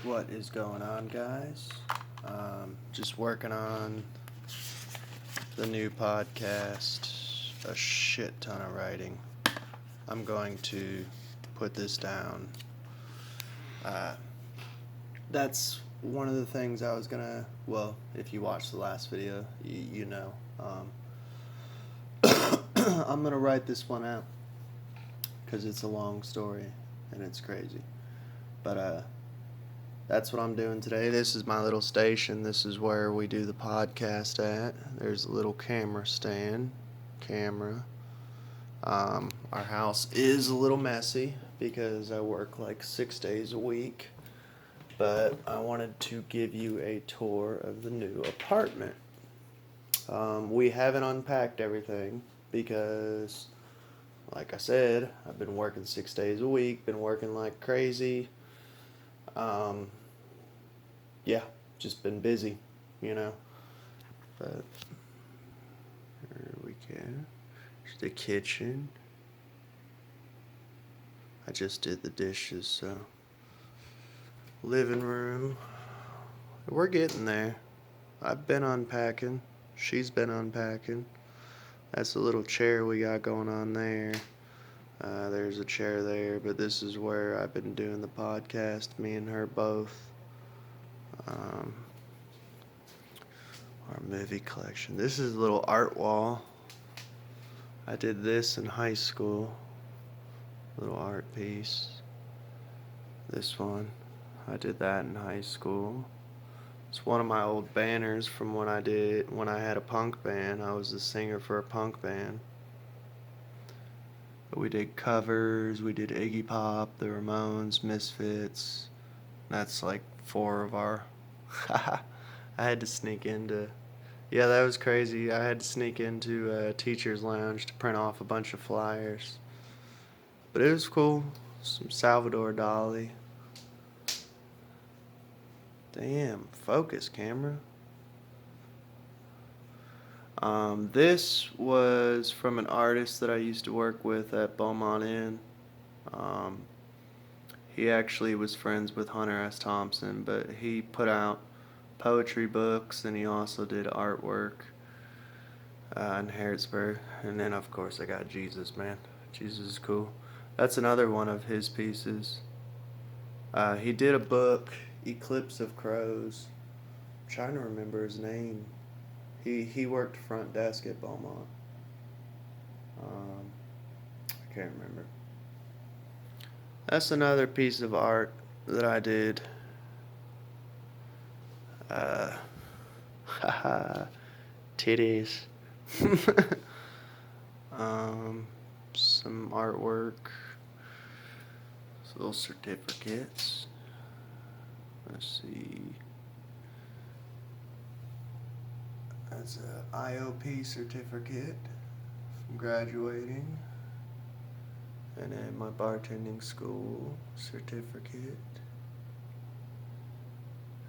What is going on, guys? Just working on the new podcast, a shit ton of writing. I'm going to put this down. That's one of the things I was gonna, well, if you watched the last video, you know. I'm gonna write this one out because it's a long story and it's crazy. But, that's what I'm doing today. This is my little station. This is where we do the podcast at. There's a little camera stand. Our house is a little messy because I work like 6 days a week. But I wanted to give you a tour of the new apartment. We haven't unpacked everything because, like I said, I've been working 6 days a week, been working like crazy. Yeah, just been busy, you know. But here we go. Here's the kitchen. I just did the dishes, so living room. We're getting there. I've been unpacking. She's been unpacking. That's a little chair we got going on there. There's a chair there, but this is where I've been doing the podcast, me and her both. Our movie collection. This is a little art wall. I did this in high school. Little art piece. This one. I did that in high school. It's one of my old banners from when I had a punk band. I was the singer for a punk band. But we did covers, we did Iggy Pop, the Ramones, Misfits. That's like 4 of our I had to sneak into yeah, that was crazy. I had to sneak into a teacher's lounge to print off a bunch of flyers. But it was cool. Some Salvador Dali. Damn, focus, camera. This was from an artist that I used to work with at Beaumont Inn. He actually was friends with Hunter S. Thompson, but he put out poetry books and he also did artwork in Harrodsburg. And then, of course, I got Jesus, man. Jesus is cool. That's another one of his pieces. He did a book, Eclipse of Crows. I'm trying to remember his name. He worked front desk at Beaumont. I can't remember. That's another piece of art that I did. Haha, titties. Some artwork. Some little certificates. Let's see. That's a IOP certificate from graduating. And then my bartending school certificate.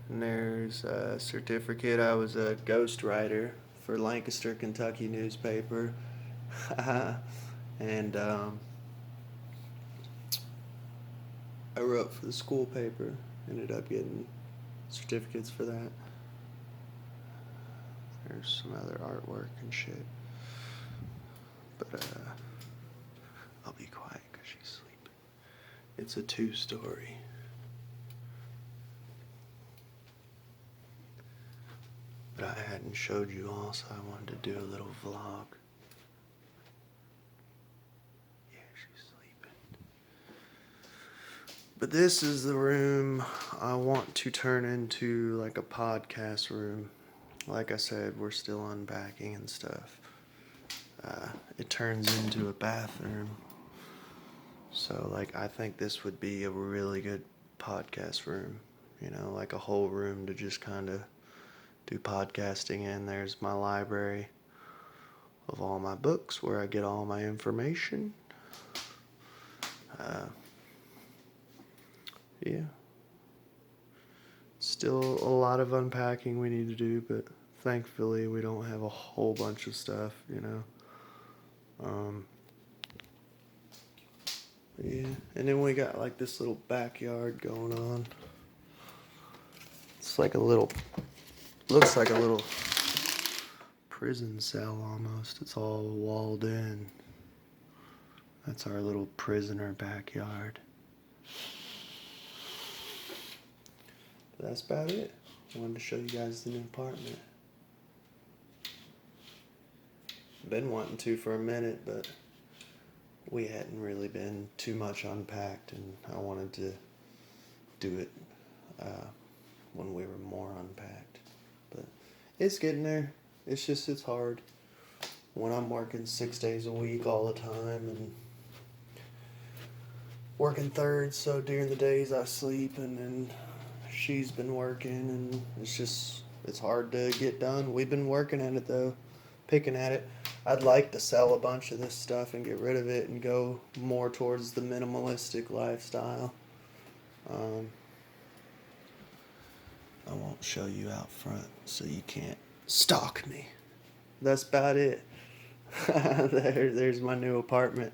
And there's a certificate. I was a ghostwriter for Lancaster, Kentucky newspaper. And I wrote for the school paper. Ended up getting certificates for that. There's some other artwork and shit. But I'll be quiet because she's sleeping. It's a 2-story. But I hadn't showed you all, so I wanted to do a little vlog. Yeah, she's sleeping. But this is the room I want to turn into like a podcast room. Like I said, we're still unpacking and stuff. It turns into a bathroom. So, like, I think this would be a really good podcast room. You know, like a whole room to just kind of do podcasting in. There's my library of all my books where I get all my information. Yeah. Still a lot of unpacking we need to do, but thankfully we don't have a whole bunch of stuff, you know. Yeah, and then we got like this little backyard going on. looks like a little prison cell almost. It's all walled in. That's our little prisoner backyard. But that's about it. I wanted to show you guys the new apartment. Been wanting to for a minute, but we hadn't really been too much unpacked, and I wanted to do it when we were more unpacked. But it's getting there. It's hard when I'm working 6 days a week all the time and working thirds, so during the days I sleep, and then she's been working, and it's hard to get done. We've been working at it though, picking at it. I'd like to sell a bunch of this stuff and get rid of it and go more towards the minimalistic lifestyle. I won't show you out front so you can't stalk me. That's about it. There's my new apartment.